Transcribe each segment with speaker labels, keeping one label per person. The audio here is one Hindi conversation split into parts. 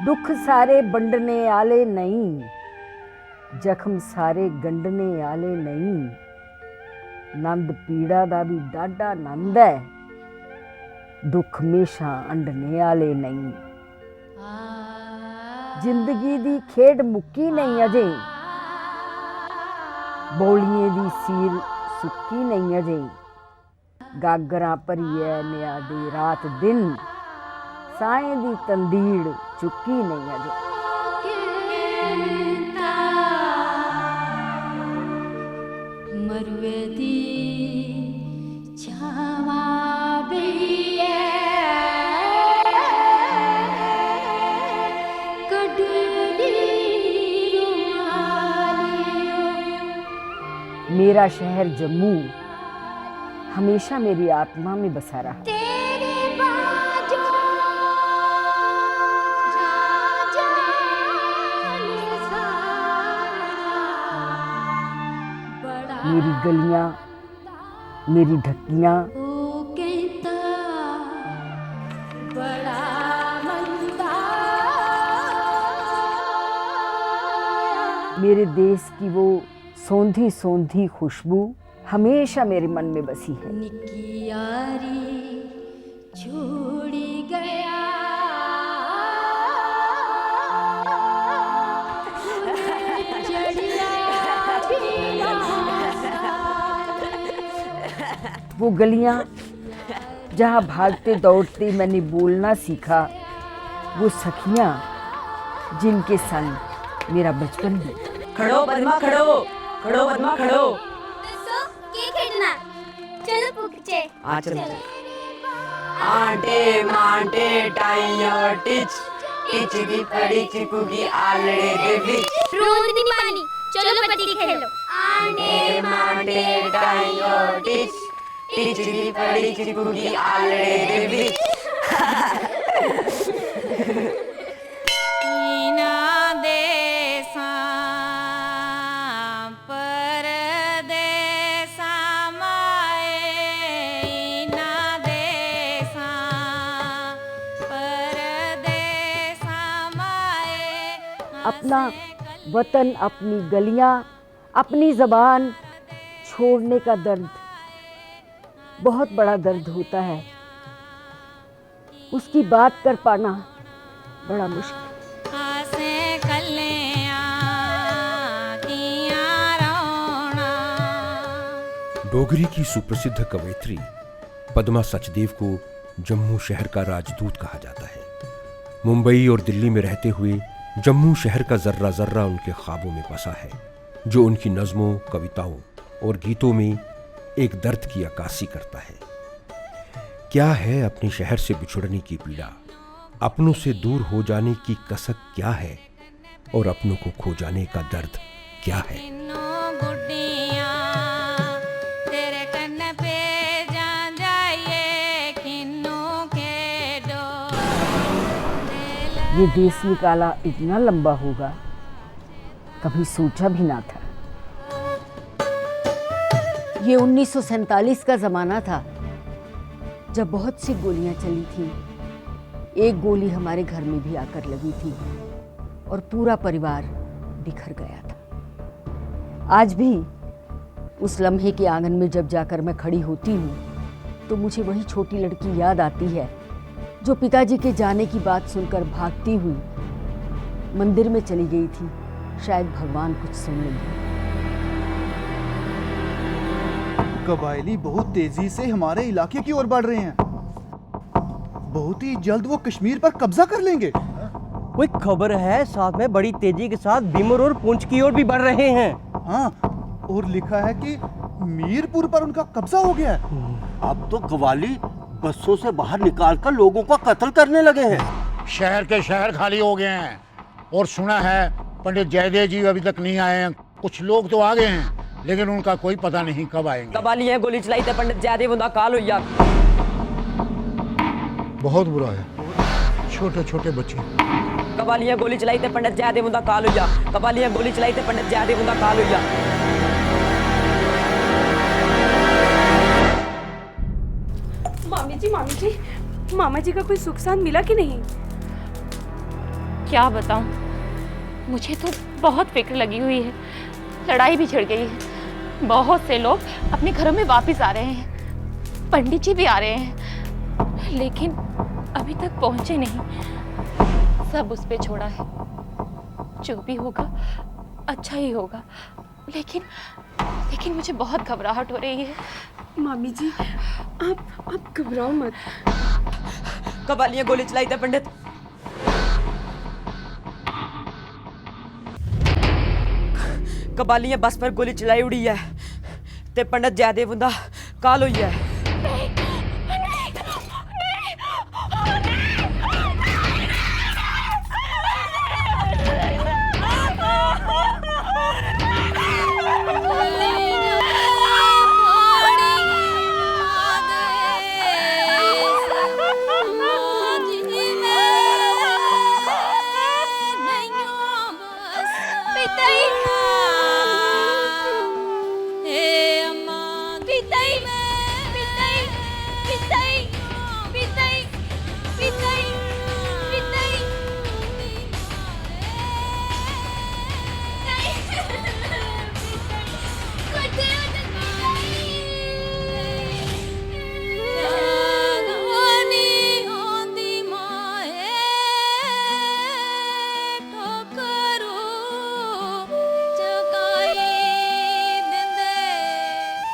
Speaker 1: दुख सारे बंडने आले नहीं, जख्म सारे गंडने आले नहीं। नंद पीड़ा दा भी डाढा नंद है, दुख हमेशा अंडने आले नहीं। जिंदगी दी खेड मुक्की नहीं अजे, बौलिए दी सीर सुक्की नहीं अजे। गागरां भरिए निया दी रात दिन, साएं दी तंदीड़ चुक्की नहीं अजे।
Speaker 2: मरुए दी छावा बेहिए कड़ली रुमालियों।
Speaker 1: मेरा शहर जम्मू हमेशा मेरी आत्मा में बसा रहा। मेरी गलियां, मेरी ढक्कियां, मेरे देश की वो सौंधी सौंधी खुशबू हमेशा मेरे मन में बसी है।
Speaker 2: निकी यारी छोड़ी गया,
Speaker 1: वो गलियां जहाँ भागते दौड़ते मैंने बोलना सीखा, वो सखियां जिनके संग मेरा बचपन भी।
Speaker 3: खड़ो बदमा खड़ो, खड़ो बदमा खड़ो।
Speaker 4: दसो के खेलना, चलो पूछे।
Speaker 3: आ चलो। आंटे मांटे टाइयो टिच, टिच की पड़ी चिपुगी आलड़े दे बिच।
Speaker 4: रोज नहीं पानी, चलो पट्टी खेलो।
Speaker 3: आंटे मांटे टाइयो टिच, टिच की पड़ी चिपुगी आलड़े दे बिच।
Speaker 1: अपना वतन, अपनी गलियां, अपनी ज़बान छोड़ने का दर्द बहुत बड़ा दर्द होता है। उसकी बात कर पाना बड़ा मुश्किल।
Speaker 5: डोगरी की सुप्रसिद्ध कवयित्री पद्मा सचदेव को जम्मू शहर का राजदूत कहा जाता है। मुंबई और दिल्ली में रहते हुए जम्मू शहर का जर्रा जर्रा उनके ख्वाबों में बसा है, जो उनकी नज़मों, कविताओं और गीतों में एक दर्द की अक्कासी करता है। क्या है अपने शहर से बिछुड़ने की पीड़ा, अपनों से दूर हो जाने की कसक क्या है, और अपनों को खो जाने का दर्द क्या है।
Speaker 1: ये देश निकाला इतना लंबा होगा, कभी सोचा भी ना था। ये 1947 का ज़माना था, जब बहुत सी गोलियां चली थी। एक गोली हमारे घर में भी आकर लगी थी और पूरा परिवार बिखर गया था। आज भी उस लम्हे के आंगन में जब जाकर मैं खड़ी होती हूँ, तो मुझे वही छोटी लड़की याद आती है जो पिताजी के जाने की बात सुनकर भागती हुई मंदिर में चली गई थी। शायद भगवान कुछ सुन ले।
Speaker 6: कबायली बहुत तेजी से हमारे इलाके की ओर बढ़ रहे हैं। बहुत ही जल्द वो कश्मीर पर कब्जा कर लेंगे।
Speaker 7: कोई खबर है, साथ में बड़ी तेजी के साथ बीमर और पुंछ की ओर भी बढ़ रहे हैं।
Speaker 6: हाँ, और लिखा है कि मीरपुर पर उनका कब्जा हो गया है।
Speaker 8: अब तो कव्वाली बसों से बाहर निकालकर लोगों का कत्ल करने लगे हैं।
Speaker 9: शहर के शहर खाली हो गए हैं, और सुना है पंडित जयदेव जी अभी तक नहीं आए हैं। कुछ लोग तो आ गए हैं, लेकिन उनका कोई पता नहीं कब आएंगे।
Speaker 3: कबाली है गोली चलाई थे पंडित जयदेव उनका काल हुआ।
Speaker 9: बहुत बुरा है, छोटे छोटे बच्चे।
Speaker 3: कबाली है गोली चलाई थे पंडित जयदेव उनका काल हुआ। कबाली है गोली चलाई थे पंडित जयदेव उनका काल हुआ।
Speaker 10: मामी जी, मामा जी का कोई सुख शांत मिला कि नहीं? क्या बताऊं, मुझे तो बहुत फिक्र लगी हुई है। लड़ाई भी छिड़ गई है, बहुत से लोग अपने घरों में वापस आ रहे हैं, पंडित जी भी आ रहे हैं, लेकिन अभी तक पहुंचे नहीं। सब उस पे छोड़ा है, जो भी होगा अच्छा ही होगा, लेकिन मुझे बहुत घबराहट हो रही है।
Speaker 3: मामी जी, आप घबराओ मत। कबालियां गोली चलाई थे पंडित। कबालियां बस पर गोली चलाई उड़ी है ते पंडित जयदेव उंदा काल हुई है।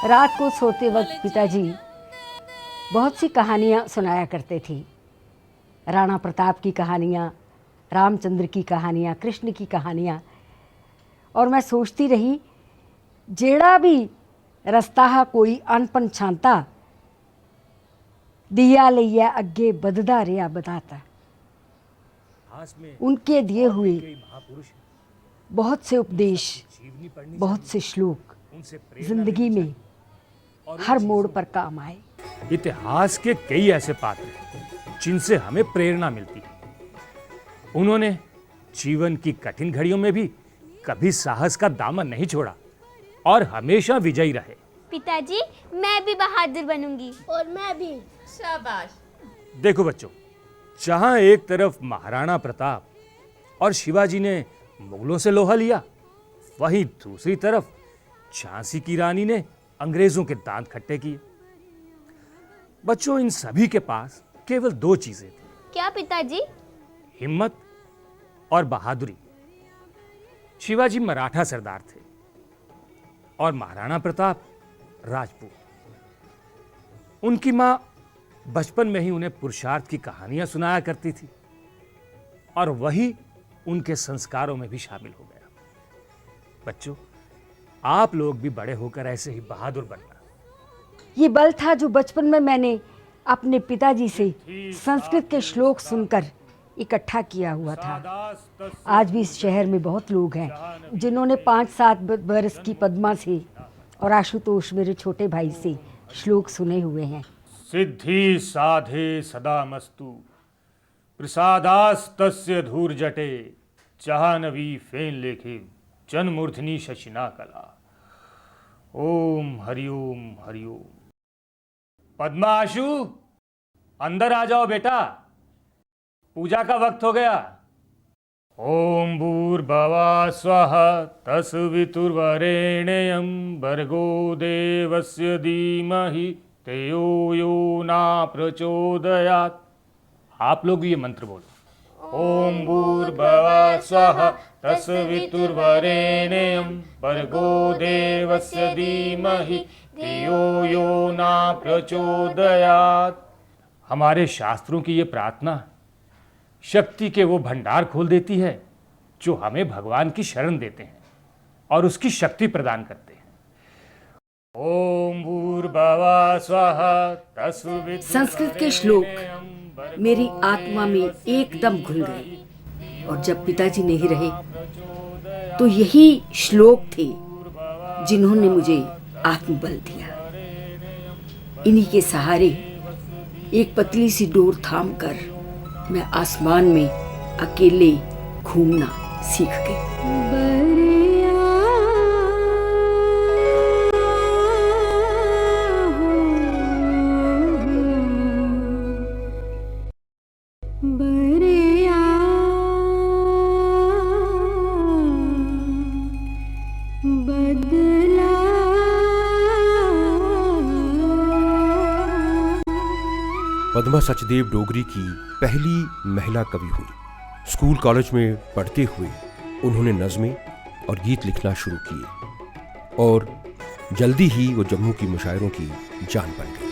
Speaker 1: रात को सोते वक्त पिताजी बहुत सी कहानियाँ सुनाया करते थे। राणा प्रताप की कहानियाँ, रामचंद्र की कहानियाँ, कृष्ण की कहानियाँ। और मैं सोचती रही, जेड़ा भी रस्ता कोई अनपन छांता, दिया लिया अगे बददा रिया बताता। उनके दिए हुए बहुत से उपदेश, बहुत से श्लोक जिंदगी में हर मोड़ पर काम आए।
Speaker 11: इतिहास के कई ऐसे पात्र हैं जिनसे हमें प्रेरणा मिलती है। उन्होंने जीवन की कठिन घड़ियों में भी कभी साहस का दामन नहीं छोड़ा और हमेशा विजयी रहे।
Speaker 4: पिताजी, मैं भी बहादुर बनूंगी।
Speaker 2: और मैं भी।
Speaker 10: शाबाश।
Speaker 11: देखो बच्चों, जहां एक तरफ महाराणा प्रताप और शिवाजी ने मुगलों से लोहा लिया, वहीं दूसरी तरफ झांसी की रानी ने अंग्रेजों के दांत खट्टे किए। बच्चों, इन सभी के पास केवल दो चीजें थी।
Speaker 4: क्या पिताजी?
Speaker 11: हिम्मत और बहादुरी। शिवाजी मराठा सरदार थे और महाराणा प्रताप राजपूत। उनकी मां बचपन में ही उन्हें पुरुषार्थ की कहानियां सुनाया करती थी और वही उनके संस्कारों में भी शामिल हो गया। बच्चों, आप लोग भी बड़े होकर ऐसे ही बहादुर बनना।
Speaker 1: ये बल था जो बचपन में मैंने अपने पिताजी से संस्कृत के श्लोक सुनकर इकट्ठा किया हुआ था। आज भी इस शहर में बहुत लोग हैं जिन्होंने 5-7 बरस की पद्मा से और आशुतोष मेरे छोटे भाई से श्लोक सुने हुए हैं।
Speaker 11: सिद्धि साधे सदा मस्तु प्रसादास्तस्य धूर्जटे जाह्नवी फेन लेखे जनमूर्धनि शशिना कला। ओम हरिओम हरिओम। पद्मा, आशु, अंदर आ जाओ बेटा, पूजा का वक्त हो गया। ओम भूर्भुवः स्वः तस्वितुर्वरेण्यं भर्गो देवस्य धीमहि धियो यो न प्रचोदयात्। आप लोग ये मंत्र बोलो। ओम भूर्भुवः स्वः तस्वितुर्वरेण्यं भर्गो देवस्य धीमहि धियो यो न प्रचोदयात्। हमारे शास्त्रों की ये प्रार्थना शक्ति के वो भंडार खोल देती है जो हमें भगवान की शरण देते हैं और उसकी शक्ति प्रदान करते हैं। ओम भूर्भुवः स्वः तस्वितुर्वरेण्यं।
Speaker 1: संस्कृत के श्लोक मेरी आत्मा में एकदम घुल गए और जब पिताजी नहीं रहे तो यही श्लोक थे जिन्होंने मुझे आत्मबल दिया। इन्हीं के सहारे एक पतली सी डोर थामकर मैं आसमान में अकेले घूमना सीख गई।
Speaker 5: पद्मा सचदेव डोगरी की पहली महिला कवि हुई। स्कूल कॉलेज में पढ़ते हुए उन्होंने नज़में और गीत लिखना शुरू किए और जल्दी ही वो जम्मू की मुशायरों की जान बन गई।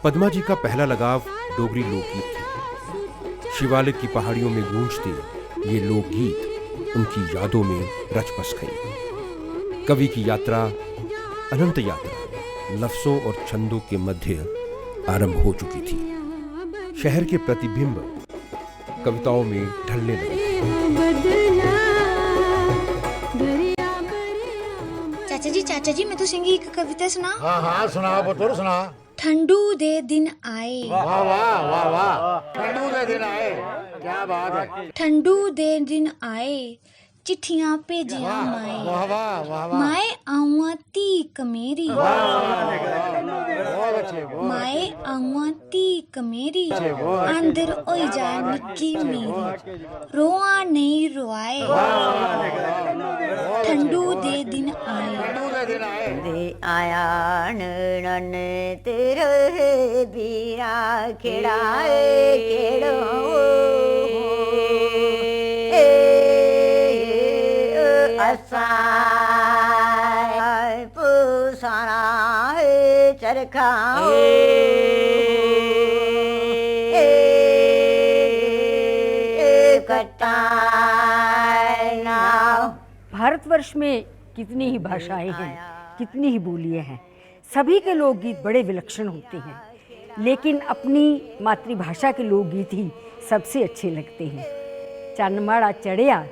Speaker 5: पद्मा जी का पहला लगाव डोगरी लोकगीत थे। शिवालिक की पहाड़ियों में गूंजते ये लोकगीत उनकी यादों में रच बस गए। कवि की यात्रा, अनंत यात्रा, लफ्जों और छंदों के मध्य आरंभ हो चुकी थी। शहर के प्रतिबिंब कविताओं में ढलने लगे।
Speaker 2: चाचा जी मैं तो सिंगी एक कविता सुना।
Speaker 9: हाँ हाँ सुना बतौर सुना।
Speaker 2: ठंडू दे दिन आए।
Speaker 9: वाह वाह वाह वाह, ठंडू दे दिन आए, क्या बात है।
Speaker 2: ठंडू दे दिन आए, चिट्ठियां भेजिया माए।
Speaker 9: वाह वाह वाह वाह।
Speaker 2: माए आवा तीक मेरी, माए आवा तीक मेरी, अंदर होई जाए निक्की मेरी, रोआ नहीं रोआए, ठंडू दे दिन आए।
Speaker 3: दे आया नन तेरे बीरा खिड़ाए केड़ो असाय पुसाना है चरखा
Speaker 1: भारतवर्ष में कितनी ही भाषाएं हैं, कितनी ही बोलियां हैं। सभी के लोकगीत बड़े विलक्षण होते हैं, लेकिन अपनी मातृभाषा के लोकगीत ही सबसे अच्छे लगते हैं। चन्न माड़ा चढ़िया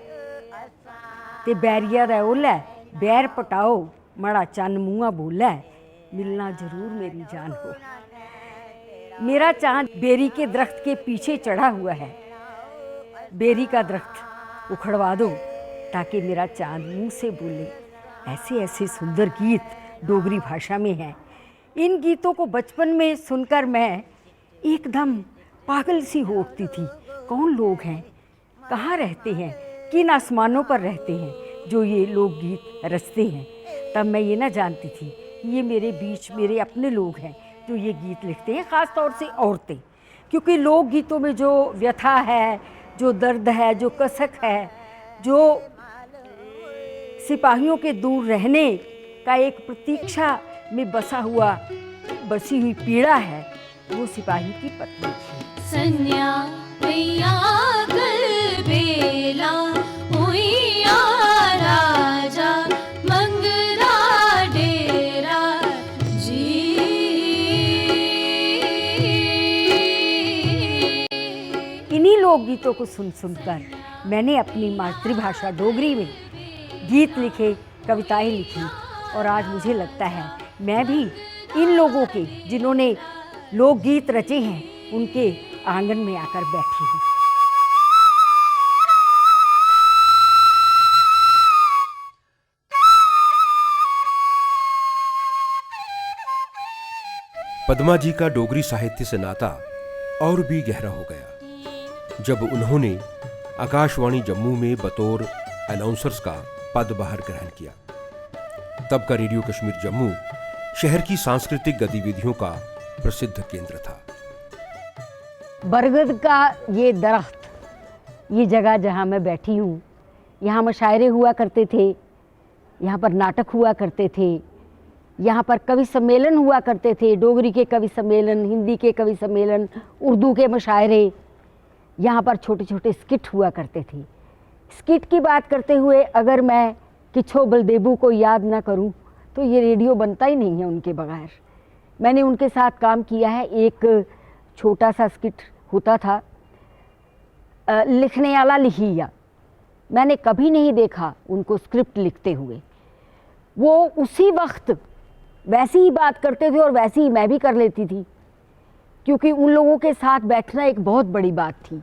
Speaker 1: ते बैरिया दा ओला, बैर पटाओ माड़ा चन्न मुँहा बोला, मिलना जरूर मेरी जान हो। मेरा चांद बेरी के दरख्त के पीछे चढ़ा हुआ है, बेरी का दरख्त उखड़वा दो ताकि मेरा चांद मुँह से बोले। ऐसे ऐसे सुंदर गीत डोगरी भाषा में हैं। इन गीतों को बचपन में सुनकर मैं एकदम पागल सी हो उठती थी। कौन लोग हैं, कहाँ रहते हैं, किन आसमानों पर रहते हैं जो ये लोकगीत रचते हैं। तब मैं ये ना जानती थी कि ये मेरे बीच मेरे अपने लोग हैं जो ये गीत लिखते हैं, ख़ास तौर से औरतें। क्योंकि लोकगीतों में जो व्यथा है, जो दर्द है, जो कसक है, जो सिपाहियों के दूर रहने का एक प्रतीक्षा में बसी हुई पीड़ा है, वो सिपाही की पत्नी थी।
Speaker 2: सन्या मैया कल बेला हुइया राजा मंगरा डेरा जी।
Speaker 1: इन्हीं लोकगीतों को सुन सुनकर मैंने अपनी मातृभाषा डोगरी में गीत लिखे, कविताएं लिखी और आज मुझे लगता है मैं भी इन लोगों के जिन्होंने लोकगीत रचे हैं उनके आंगन में आकर बैठी हूँ।
Speaker 5: पद्मा जी का डोगरी साहित्य से नाता और भी गहरा हो गया जब उन्होंने आकाशवाणी जम्मू में बतौर अनाउंसर्स का पदभार ग्रहण किया। तब का रेडियो कश्मीर जम्मू शहर की सांस्कृतिक गतिविधियों का प्रसिद्ध केंद्र था।
Speaker 1: बरगद का ये दरख्त, ये जगह जहाँ मैं बैठी हूँ, यहाँ मुशायरे हुआ करते थे, यहाँ पर नाटक हुआ करते थे, यहाँ पर कवि सम्मेलन हुआ करते थे। डोगरी के कवि सम्मेलन, हिंदी के कवि सम्मेलन, उर्दू के मुशायरे, यहाँ पर छोटे छोटे स्किट हुआ करते थे। स्किट की बात करते हुए अगर मैं किच्छो बलदेबू को याद ना करूं तो ये रेडियो बनता ही नहीं है उनके बगैर। मैंने उनके साथ काम किया है। एक छोटा सा स्किट होता था, लिखने वाला लिखिया। मैंने कभी नहीं देखा उनको स्क्रिप्ट लिखते हुए। वो उसी वक्त वैसी ही बात करते थे और वैसी ही मैं भी कर लेती थी, क्योंकि उन लोगों के साथ बैठना एक बहुत बड़ी बात थी।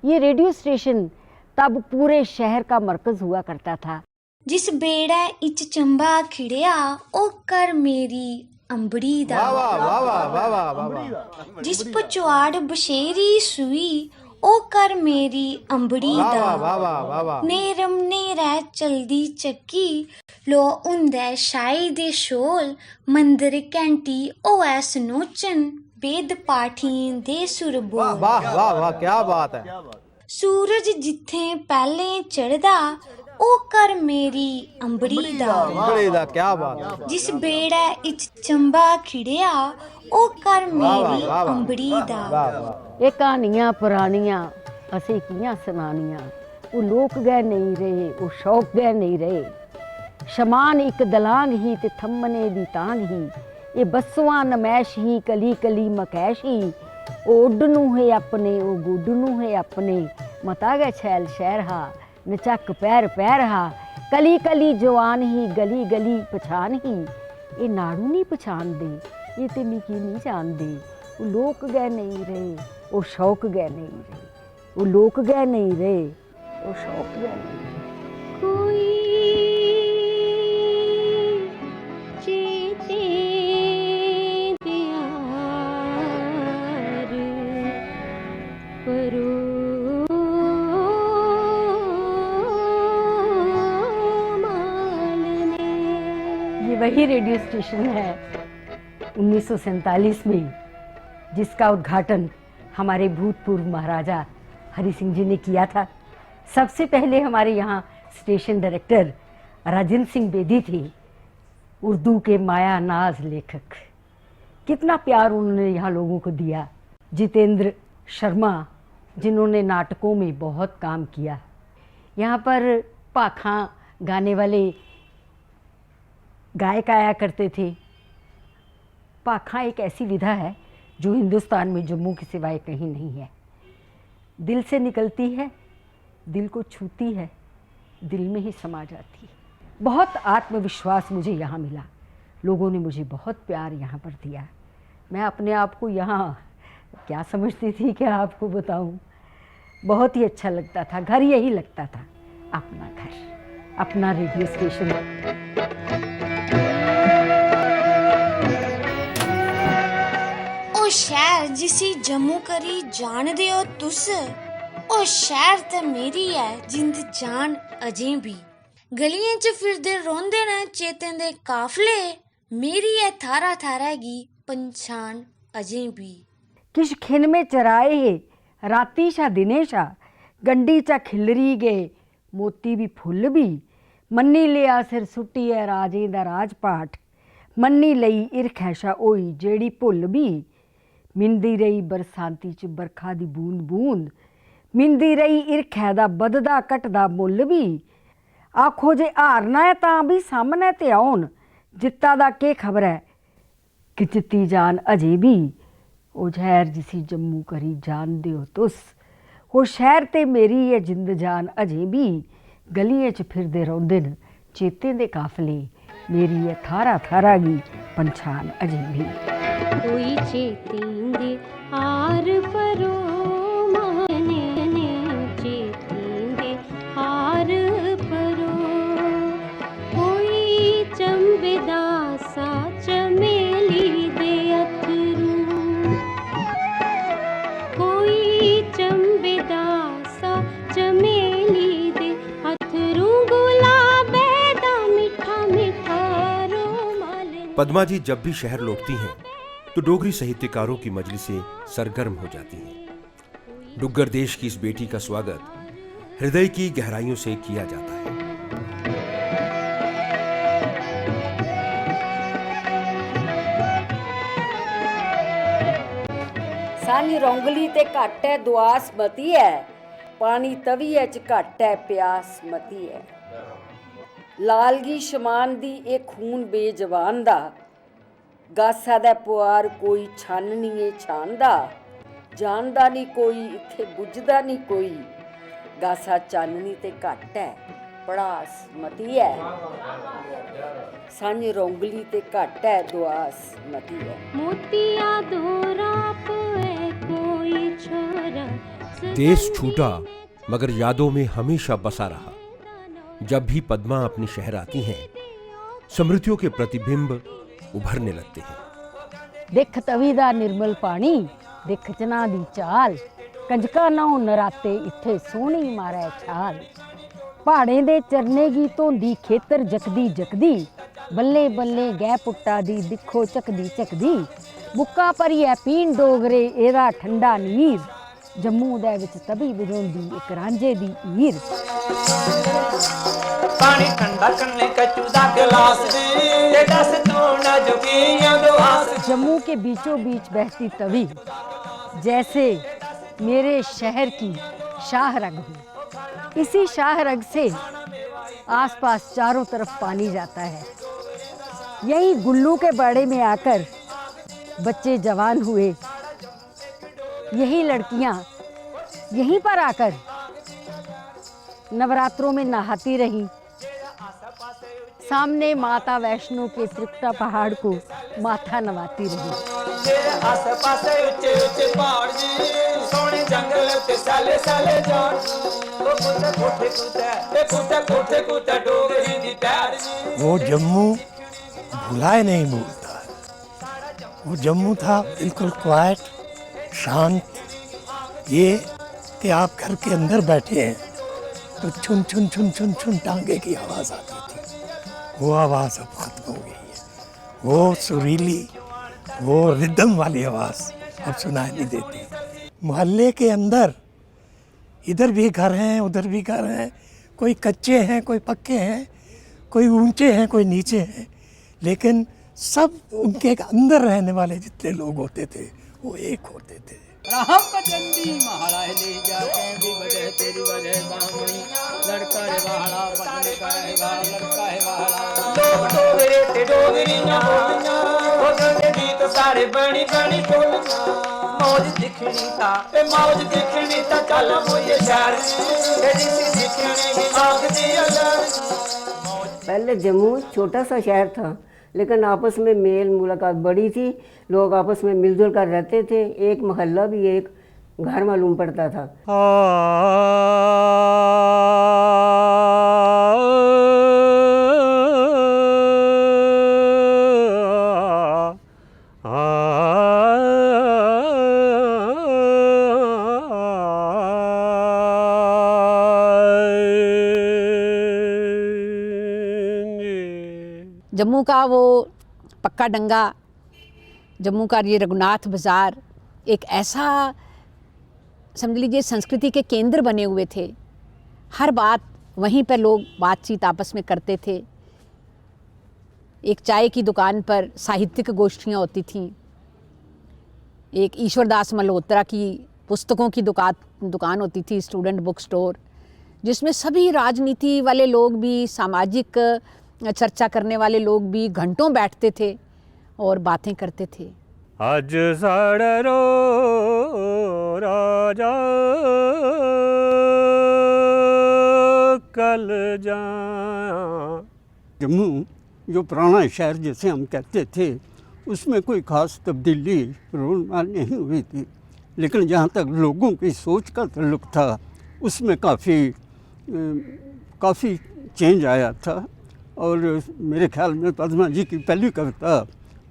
Speaker 1: ये रेडियो स्टेशन तब पूरे शहर का मरकज़ हुआ करता था।
Speaker 2: जिस बेड़ा इच चंबा खिड़िया ओ कर मेरी अंबड़ी दा, जिस पचवाड़ बशेरी सुई ओ कर मेरी अंबड़ी दा नेरम नेरै चलदी चक्की लो उंदै शाही दे शोल मंदिर घैंटी ओऐ सनोचन वेद पाठियें दे सुर बोल।
Speaker 12: वाह वाह वाह क्या बात है।
Speaker 2: सूरज जिथे पहले चढ़दा ओ कर मेरी अंबड़ी दा
Speaker 12: क्या बात है।
Speaker 2: जिस बेड़ै इच चंबा खिड़िया ओ कर मेरी अंबड़ी दा।
Speaker 1: ये कहानियां पुरानियां असी कियां सुनानियां, वो लोक गए नहीं रहे, वो शौक गए नहीं रहे। शमान एक दलांग ही ते थम्मने दी तांग ही, ये बसुआ नमैश ही कली कली मकैश ही। ओ उड्डनू है अपने ओ गुड्डनू है अपने, मता गए छैल शहर हा नचक पैर पैर हा। कली कली जवान ही गली गली पछान ही, ये नाड़ू नहीं पछान दे, ये ते मिकी नहीं जान दे। वो लोक गए नहीं रहे, वो शौक गए नहीं रहे, वो लोक गए नहीं रहे, वो शौक गए नहीं रहे।
Speaker 2: कोई चेते
Speaker 1: ये वही रेडियो स्टेशन है 1947 में जिसका उद्घाटन हमारे भूतपूर्व महाराजा हरि सिंह जी ने किया था। सबसे पहले हमारे यहाँ स्टेशन डायरेक्टर राजेंद्र सिंह बेदी थे, उर्दू के माया नाज लेखक। कितना प्यार उन्होंने यहाँ लोगों को दिया। जितेंद्र शर्मा जिन्होंने नाटकों में बहुत काम किया। यहाँ पर पाखा गाने वाले गायक आया करते थे। पाखा एक ऐसी विधा है जो हिंदुस्तान में जम्मू के सिवाय कहीं नहीं है। दिल से निकलती है, दिल को छूती है, दिल में ही समा जाती है। बहुत आत्मविश्वास मुझे यहाँ मिला, लोगों ने मुझे बहुत प्यार यहाँ पर दिया। मैं अपने आप को यहाँ क्या समझती थी कि आपको बताऊँ, बहुत ही अच्छा लगता था। घर यही लगता था, अपना घर, अपना रेडियो स्टेशन।
Speaker 2: ओ शहर जिसी जम्मू करी जान दे ओ तुस, ओ शहर ते मेरी है जिंद जान अजें भी। गलियां च फिरदे रोंदे न चेतें दे काफले, मेरी है थारा थारा गी पंछान अजें भी।
Speaker 1: किश खिन में चराए है राती शा दिने शा, गंडी चा खिलरी गए मोती भी फुल भी। मन्नी लिया सिर सुट्टी है राजें दा राजपाठ, मन्नी लई इरख है शा ओई जेड़ी भुल भी। मिंदी रही बरसांती च बरखा दी बूंद बूंद, मिंदी रही इरख है दा बददा घटदा मुल भी। आखो जे हारना है तां भी सामने ते आउन, जित्ता दा के खबर है कि जित्ती जान अजे भी। ओ शहर जिसी जम्मू करी जान दिओ तुस, ओ शहर ते मेरी है जिंद जान अजे भी। गलियें च फिरदे रौंदे न चेतें दे काफले, मेरी है थारा थारा गी पंछान अजे भी।
Speaker 2: कोई चेतें दे हार परो माने ने, चेतें दे हार परो। कोई चंबेदा सा चमेली दे अथरू, कोई चंबेदा सा चमेली दे अथरू। गुलाबे दा मीठा मीठा रोमाल।
Speaker 5: पद्मा जी जब भी शहर लौटती हैं तो डोगरी साहित्यकारों की मजलिसें सरगर्म हो जाती हैं। डुग्गर देश की इस बेटी का स्वागत हृदय की गहराइयों से किया जाता है।
Speaker 1: सानी रौंगली ते घट है दुआस मती है, पानी तवीए च घट है प्यास मती है। लालगी शमान दी ए खून बेजवान दा, गासा दा पुआर कोई छाननीए छानदा। जानदा नहीं कोई इत्थे बुझदा नहीं कोई, गासा चाननी ते घट है पड़ास मती है। सांझ रौंगली ते घट है दुआस मती है।
Speaker 2: मोतिया दोरा पे कोई छोरा।
Speaker 5: देश छूटा मगर यादों में हमेशा बसा रहा। जब भी पद्मा अपने शहर आती हैं, स्मृतियों के प्रतिबिंब उभरने लगते हैं।
Speaker 1: दिख तवी दा निर्मल पानी, दिख चना दी चाल, कंजका नौ नराते इत्थे सोहनी मारै छाल। पहाड़ें दे चरने गी धोंदी खेतर जकदी जकदी, बल्ले बल्ले गै पुट्टा दी दिक्खो चकदी चकदी। बुक्का भरियै पीन डोगरे एदा ठंडा नीर, जम्मू दे विच तवी बजोंदी इक रांझे दी हीर।
Speaker 13: पानी ठंडा करने कचू दा गिलास दे दस तू ना जुगियां दुआस।
Speaker 1: जम्मू के बीचों बीच बहती तवी जैसे मेरे शहर की शाह रग हो। इसी शाह रग से आसपास चारों तरफ पानी जाता है। यही गुल्लू के बाड़े में आकर बच्चे जवान हुए, यही लड़कियां यहीं पर आकर नवरात्रों में नहाती रहीं। सामने माता वैष्णो के त्रिकुटा पहाड़ को माथा नवाती रही।
Speaker 13: तेरे आस-पास ऊंचे ऊंचे पहाड़ जी, सोने जंगल ते साले साले जान। ओ कुत्ते कोठे कुत्ते कुत्ते डोगरी दी प्यार जी।
Speaker 14: वो जम्मू भुलाए नहीं भूलता। वो जम्मू था बिल्कुल क्वाइट, शांत। ये कि आप घर के अंदर बैठे हैं तो छुन छुन छुन छुन छुन टांगे की आवाज़ आती थी। वो आवाज़ अब ख़त्म हो गई है। वो सुरीली, वो रिदम वाली आवाज़ अब सुनाई नहीं देती। मोहल्ले के अंदर इधर भी घर हैं, उधर भी घर हैं, कोई कच्चे हैं, कोई पक्के हैं, कोई ऊंचे हैं, कोई नीचे हैं, लेकिन सब उनके अंदर रहने वाले जितने लोग होते थे वो एक होते थे।
Speaker 13: राम पचंदी महाड़ा ले जाते भी वजह तेरी वजह बामणी, लड़का है वाला बनने का है लड़का है वाला। लोग डोगरे ते डोगरियां बोलियां, वो गंगे गीत सारे बनी बनी बोलियां। मौज दिखनी था ए मौज दिखनी था, चल मुझे शहर तेरी सी दिखने की आंख दी अल्लाह।
Speaker 15: पहले जम्मू छोटा सा शहर था, लेकिन आपस में मेल मुलाकात बड़ी थी। लोग आपस में मिलजुल कर रहते थे। एक मोहल्ला भी एक घर मालूम पड़ता था।
Speaker 1: जम्मू का वो पक्का डंगा, जम्मू का ये रघुनाथ बाज़ार एक ऐसा समझ लीजिए संस्कृति के केंद्र बने हुए थे। हर बात वहीं पर लोग बातचीत आपस में करते थे। एक चाय की दुकान पर साहित्यिक गोष्ठियाँ होती थीं। एक ईश्वरदास मल्होत्रा की पुस्तकों की दुकान होती थी, स्टूडेंट बुक स्टोर, जिसमें सभी राजनीति वाले लोग भी, सामाजिक चर्चा करने वाले लोग भी घंटों बैठते थे और बातें करते थे।
Speaker 14: आज साड़ो राजा कल जा।
Speaker 8: जम्मू जो पुराना शहर जैसे हम कहते थे, उसमें कोई ख़ास तब्दीली रोलमाल नहीं हुई थी, लेकिन जहाँ तक लोगों की सोच का ताल्लुक़ था उसमें काफ़ी चेंज आया था। और मेरे ख्याल में पद्मा जी की पहली कविता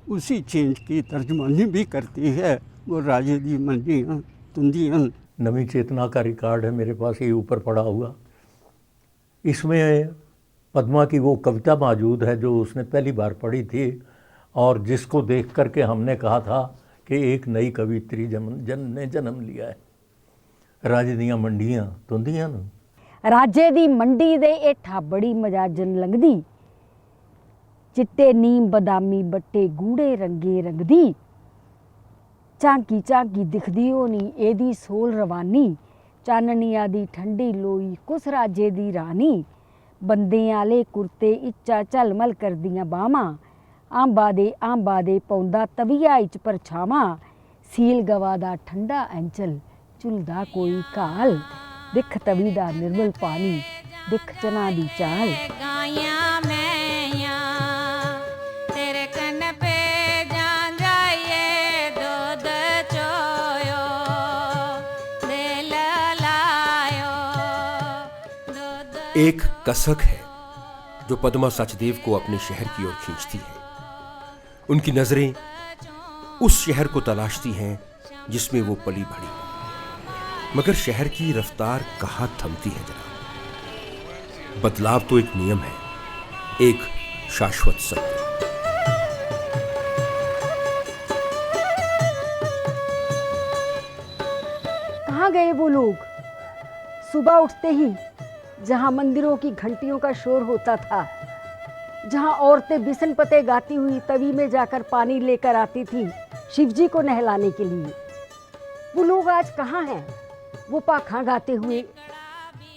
Speaker 8: उसी चेंज की तर्जुमानी भी करती है, वो राजे दी मंडियां तुंदियां।
Speaker 16: नवी चेतना का रिकॉर्ड है मेरे पास, ये ऊपर पड़ा हुआ। इसमें पद्मा की वो कविता मौजूद है जो उसने पहली बार पढ़ी थी और जिसको देख कर के हमने कहा था कि एक नई कवित्री ने जन्म लिया है। राजे दियां मंडियां तुंदियां।
Speaker 1: राजे दी मंडी दे हेठा बड़ी मजाजन लंघदी, चिट्टे नीम बदामी बट्टे गूढ़े रंगे रंगदी। झांकी झांकी दिखदी होनी एदी सोल रवानी, चाननिया दी ठंडी लोई कुस राजे दी रानी। बंदे आले कुर्ते इच्चा झलमल करदियां बावां, आंबा दे पौंदा तविया इच परछावां। सील गवा दा ठंडा अंचल झुलदा कोई काल, दिख तवी दा निर्मल पानी दिख चना दी चाल।
Speaker 5: एक कसक है जो पद्मा सचदेव को अपने शहर की ओर खींचती है। उनकी नजरें उस शहर को तलाशती हैं जिसमें वो पली बढ़ी। मगर शहर की रफ्तार कहाँ थमती है जनाब। बदलाव तो एक नियम है, एक शाश्वत सत्य।
Speaker 1: कहाँ गए वो लोग? सुबह उठते ही जहाँ मंदिरों की घंटियों का शोर होता था, जहाँ औरतें बिसन पते गाती हुई तवी में जाकर पानी लेकर आती थी शिवजी को नहलाने के लिए, वो लोग आज कहाँ हैं? वो पाखा गाते हुए,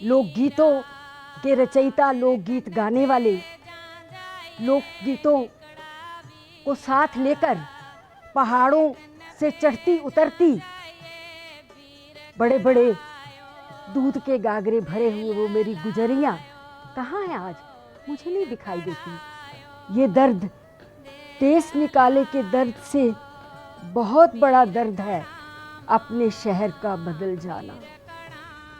Speaker 1: लोकगीतों के रचयिता, लोकगीत गाने वाले, लोकगीतों को साथ लेकर पहाड़ों से चढ़ती उतरती, बड़े बड़े दूध के गागरे भरे हुए वो मेरी गुजरियाँ कहाँ हैं आज? मुझे नहीं दिखाई देती। ये दर्द, देश निकाले के दर्द से बहुत बड़ा दर्द है अपने शहर का बदल जाना।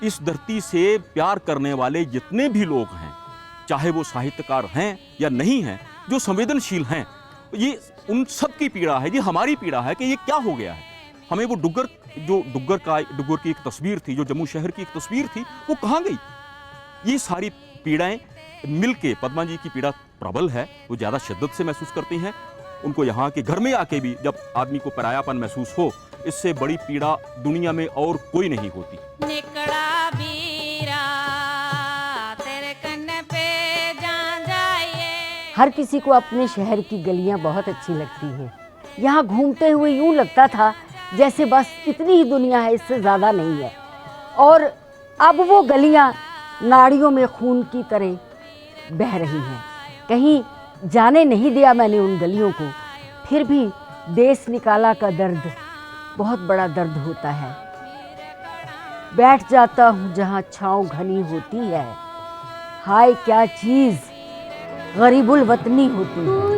Speaker 17: इस धरती से प्यार करने वाले जितने भी लोग हैं, चाहे वो साहित्यकार हैं या नहीं हैं, जो संवेदनशील हैं, ये उन सब की पीड़ा है, ये हमारी पीड़ा है कि ये क्या हो गया है। हमें वो डुग्गर की एक तस्वीर थी, जो जम्मू शहर की एक तस्वीर थी, वो कहाँ गई? ये सारी पीड़ाएं मिलके, पद्मा जी की पीड़ा प्रबल है, वो ज़्यादा शिद्दत से महसूस करती हैं। उनको यहाँ के घर में आके भी जब आदमी को परायापन महसूस हो, इससे बड़ी पीड़ा दुनिया में और कोई नहीं होती।
Speaker 18: निकला बीरा तेरे कन्ने पे जान जाइए।
Speaker 1: हर किसी को अपने शहर की गलियां बहुत अच्छी लगती हैं। यहाँ घूमते हुए यूं लगता था जैसे बस इतनी ही दुनिया है, इससे ज़्यादा नहीं है। और अब वो गलियां नाड़ियों में खून की तरह बह रही हैं। कहीं जाने नहीं दिया मैंने उन गलियों को, फिर भी देश निकाला का दर्द बहुत बड़ा दर्द होता है। बैठ जाता हूँ जहाँ छाँव घनी होती है, हाय क्या चीज़ गरीबुल वतनी होती है।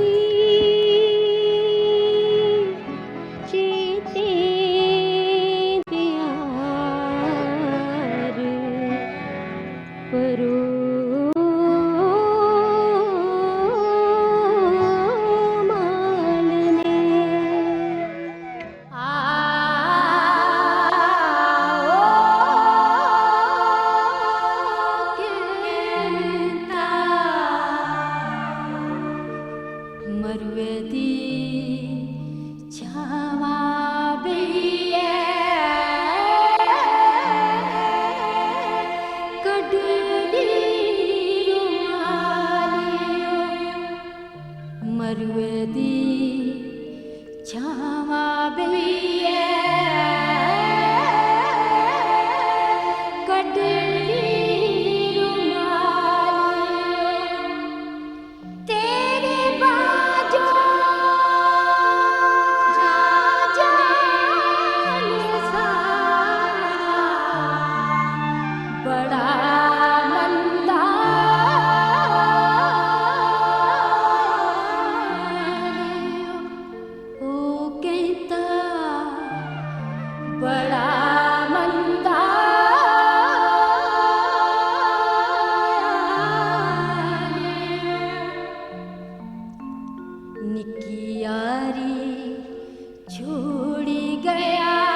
Speaker 18: निकी यारी छोड़ी गया।